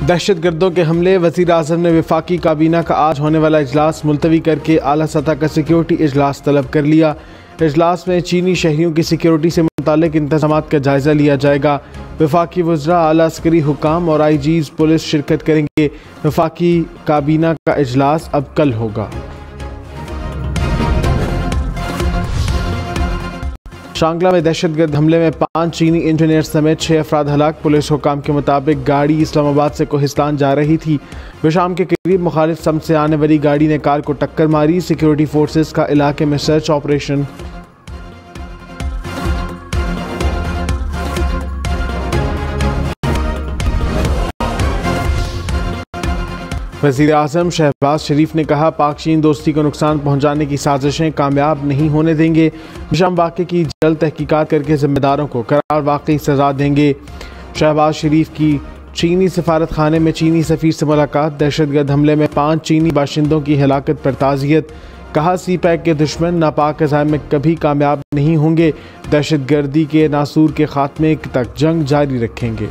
दहशतगर्दों के हमले। वज़ीर आज़म ने वफाकी काबीना का आज होने वाला इजलास मुलतवी करके आला सतह का सिक्योरिटी इजलास तलब कर लिया। इजलास में चीनी शहरियों की सिक्योरिटी से मुतालिक इंतज़ामात का जायज़ा लिया जाएगा। वफाकी वज़रा, आला अस्करी हुकाम और IGs पुलिस शिरकत करेंगे। वफाकी काबीना का इजलास अब कल होगा। शांगला में दहशतगर्द हमले में 5 चीनी इंजीनियर समेत 6 अफराद हलाक। पुलिस हुकाम के मुताबिक गाड़ी इस्लामाबाद से कोहिस्तान जा रही थी। शाम के करीब मुखालिफ सम से आने वाली गाड़ी ने कार को टक्कर मारी। सिक्योरिटी फोर्सेस का इलाके में सर्च ऑपरेशन। वज़ीर आज़म शहबाज शरीफ ने कहा, पाक चीन दोस्ती को नुकसान पहुंचाने की साजिशें कामयाब नहीं होने देंगे। शाम वाक़े की जल्द तहकीकात करके जिम्मेदारों को करार वाकई सजा देंगे। शहबाज शरीफ की चीनी सफारत खाने में चीनी सफ़ीर से मुलाकात। दहशतगर्द हमले में 5 चीनी बाशिंदों की हलाकत पर ताज़ियत। कहा, CPEC के दुश्मन नापाक अज़ाइम में कभी कामयाब नहीं होंगे। दहशतगर्दी के नासूर के खात्मे तक जंग जारी रखेंगे।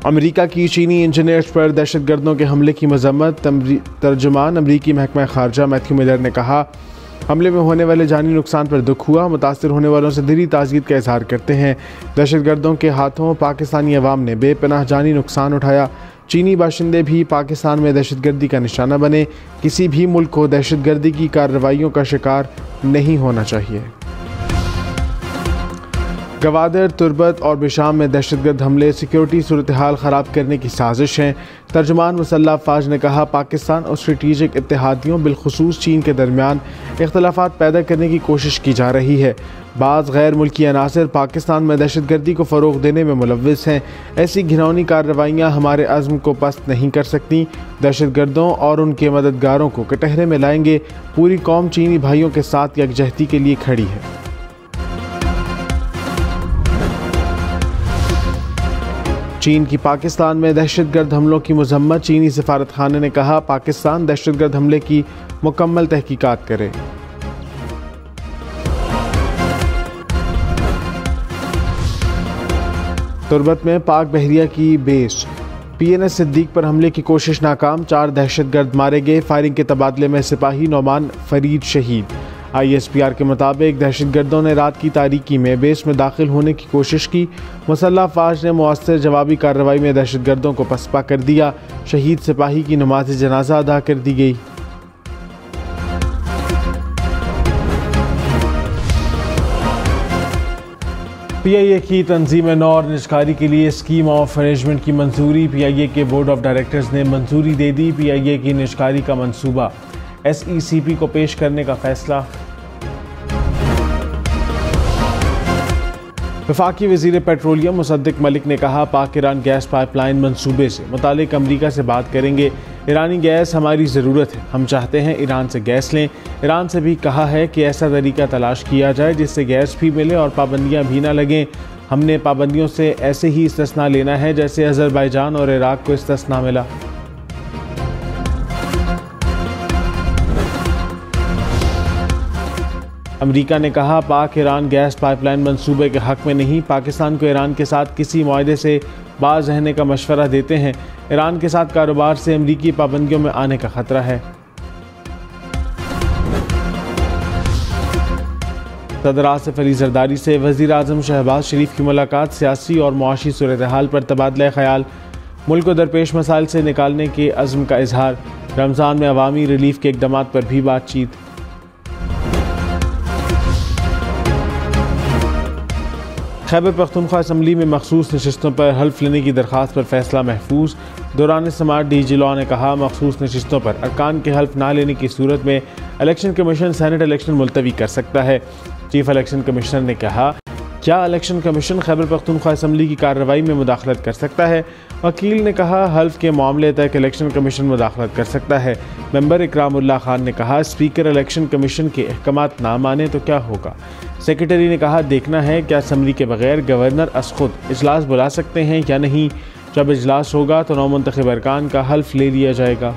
अमेरिका की चीनी इंजीनियर्स पर दहशतगर्दों के हमले की मजम्मत। तर्जुमान अमेरिकी महकमा खारजा मैथ्यू मिलर ने कहा, हमले में होने वाले जानी नुकसान पर दुख हुआ। मुतासिर होने वालों से दिली ताज़ीयत का इजहार करते हैं। दहशतगर्दों के हाथों पाकिस्तानी अवाम ने बेपनाह जानी नुकसान उठाया। चीनी बाशिंदे भी पाकिस्तान में दहशतगर्दी का निशाना बने। किसी भी मुल्क को दहशतगर्दी की कार्रवाइयों का शिकार नहीं होना चाहिए। गवादर, तुर्बत और बिशाम में दहशतगर्द हमले सिक्योरिटी सूरत हाल ख़राब करने की साजिश हैं। तर्जुमान मुसल्लह अफ़वाज ने कहा, पाकिस्तान और स्ट्रेटीजिक इत्तेहादियों बिलखुसूस चीन के दरमियान इख्तलाफात पैदा करने की कोशिश की जा रही है। बाज़ गैर मुल्की अनासर पाकिस्तान में दहशतगर्दी को फ़रोग़ देने में मुलव्विस हैं। ऐसी घिनौनी कार्रवाइयाँ हमारे अज़्म को पस्त नहीं कर सकती। दहशतगर्दों और उनके मददगारों को कटहरे में लाएंगे। पूरी कौम चीनी भाइयों के साथ यकजहती के लिए खड़ी है। चीन की पाकिस्तान में दहशतगर्द हमलों की मजम्मत। चीनी सफारत खाने ने कहा, पाकिस्तान दहशतगर्द हमले की मुकम्मल तहकीकात करे। तुर्बत में पाक बहरिया की बेस PNS सिद्दीक पर हमले की कोशिश नाकाम। 4 दहशतगर्द मारे गए। फायरिंग के तबादले में सिपाही नौमान फरीद शहीद। ISPR के मुताबिक दहशतगर्दों ने रात की तारीकी में बेस में दाखिल होने की कोशिश की। मुसल्लह अफ़वाज ने मुअस्सर जवाबी कार्रवाई में दहशतगर्दों को पसपा कर दिया। शहीद सिपाही की नमाज जनाजा अदा कर दी गई। PIA की तंजीम नौ और निजकारी के लिए स्कीम ऑफ अरेंजमेंट की मंजूरी। PIA के बोर्ड ऑफ डायरेक्टर्स ने मंजूरी दे दी। PIA की निजकारी का मंसूबा SECP को पेश करने का फैसला। वफाकी वज़ीर पेट्रोलियम मुसद्दिक मलिक ने कहा, पाक ईरान गैस पाइपलाइन मंसूबे से मुतालिक अमरीका से बात करेंगे। ईरानी गैस हमारी ज़रूरत है। हम चाहते हैं ईरान से गैस लें। ईरान से भी कहा है कि ऐसा तरीका तलाश किया जाए जिससे गैस भी मिले और पाबंदियाँ भी ना लगें। हमने पाबंदियों से ऐसे ही इस्तिस्ना लेना है जैसे अज़रबैजान और इराक को इस्तिस्ना मिला। अमेरिका ने कहा, पाक ईरान गैस पाइपलाइन मंसूबे के हक़ में नहीं। पाकिस्तान को ईरान के साथ किसी मुआहदे से बाज रहने का मशवरा देते हैं। ईरान के साथ कारोबार से अमरीकी पाबंदियों में आने का खतरा है। सदर आसिफ अली जरदारी से वज़ीर आज़म शहबाज शरीफ की मुलाकात। सियासी और मुआशी सूरत हाल पर तबादला ख्याल। मुल्क को दरपेश मसाइल से निकालने के अज़्म का इजहार। रमज़ान में अवामी रिलीफ के इक़दामात पर भी बातचीत। खैबर पख्तूनख्वा असम्बली में मखसूस नशिस्तों पर हल्फ लेने की दरख्वास्त पर फैसला महफूज। दौरान समाअत DG लॉ ने कहा, मखसूस नशिस्तों पर अरकान के हल्फ ना लेने की सूरत में इलेक्शन कमीशन सेनेट इलेक्शन मुलतवी कर सकता है। चीफ इलेक्शन कमिश्नर ने कहा, क्या election commission Khyber Pakhtunkhwa assembly की कार्रवाई में मुदाखलत कर सकता है? वकील ने कहा, हल्फ के मामले तक इलेक्शन कमीशन मुदाखलत कर सकता है। मेंबर इकरामुल्लाह खान ने कहा, स्पीकर इलेक्शन कमीशन के अहकामात ना माने तो क्या होगा? सेक्रेटरी ने कहा, देखना है क्या असम्बली के बगैर गवर्नर असखुद इजलास बुला सकते हैं या नहीं। जब इजलास होगा तो नौमुंतखब अरकान का हल्फ ले लिया जाएगा।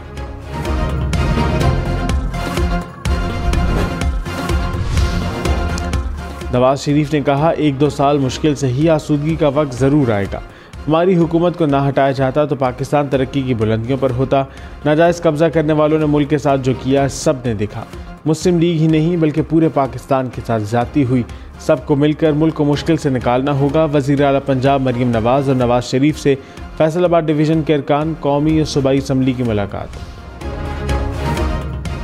नवाज शरीफ ने कहा, 1-2 साल मुश्किल से ही आसूदगी का वक्त ज़रूर आएगा। हमारी हुकूमत को ना हटाया जाता तो पाकिस्तान तरक्की की बुलंदियों पर होता। नाजायज़ कब्जा करने वालों ने मुल्क के साथ जो किया सब ने देखा। मुस्लिम लीग ही नहीं बल्कि पूरे पाकिस्तान के साथ ज़्यादती हुई। सबको मिलकर मुल्क को मुश्किल से निकालना होगा। वज़ीर आला पंजाब मरीम नवाज़ और नवाज शरीफ से फैसलाबाद डिवीज़न के अरकान, कौमी और सूबाई असम्बली की मुलाकात।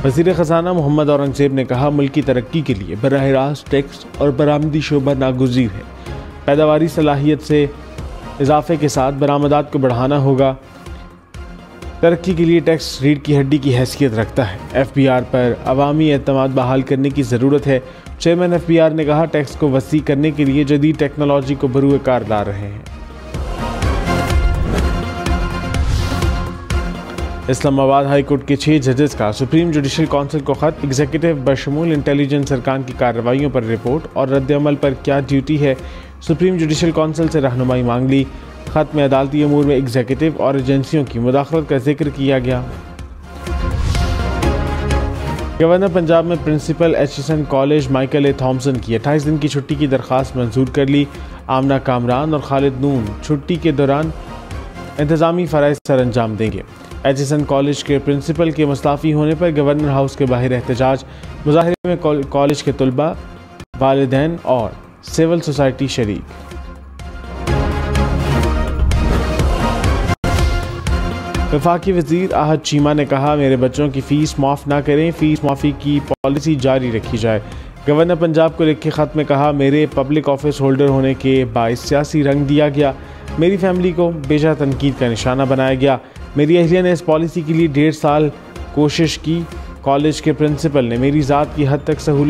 वज़ीर ख़ज़ाना मोहम्मद औरंगज़ेब ने कहा, मुल्क की तरक्की के लिए बराह रास्त टैक्स और बरामदी शोबा नागुज़ीर है। पैदावारी सलाहियत से इजाफे के साथ बरामदात को बढ़ाना होगा। तरक्की के लिए टैक्स रीढ़ की हड्डी की हैसियत रखता है। FBR पर अवामी एतमाद बहाल करने की ज़रूरत है। चेयरमैन FBR ने कहा, टैक्स को वसी करने के लिए जदीद टेक्नोलॉजी को बरूए कार ला रहे हैं। इस्लामाबाद हाई कोर्ट के 6 जजेस का सुप्रीम जुडिशल काउंसिल को खत। एग्जीक्यूटिव बशमूल इंटेलिजेंस अरकान की कार्रवाइयों पर रिपोर्ट और रद्द-ए-अमल पर क्या ड्यूटी है। सुप्रीम जुडिशल काउंसिल से रहनुमाई मांग ली। खत में अदालती अमूर में एग्जीक्यूटिव और एजेंसियों की मुदाखलत का जिक्र किया गया। गवर्नर पंजाब में प्रिंसिपल एचिसन कॉलेज माइकल ए थॉम्सन की 28 दिन की छुट्टी की दरख्वास्त मंजूर कर ली। आमना कामरान और खालिद नून छुट्टी के दौरान इंतजामी फ़राइज़ सर अंजाम देंगे। एचिसन कॉलेज के प्रिंसिपल के मुस्ताफ़ी होने पर गवर्नर हाउस के बाहर एहतजाज। मुजाहिरे में कॉलेज के तलबा, वालिदैन और सिविल सोसाइटी शरीक। वफाकी वज़ीर आहद चीमा ने कहा, मेरे बच्चों की फ़ीस माफ़ ना करें, फ़ीस माफ़ी की पॉलिसी जारी रखी जाए। गवर्नर पंजाब को लिखे ख़त में कहा, मेरे पब्लिक ऑफिस होल्डर होने के बाइस सियासी रंग दिया गया। मेरी फैमिली को बेजा तनकीद का निशाना बनाया गया। मेरी अहलिया ने इस पॉलिसी के लिए 1.5 साल कोशिश की। कॉलेज के प्रिंसिपल ने मेरी ज़ात की हद तक सहूलत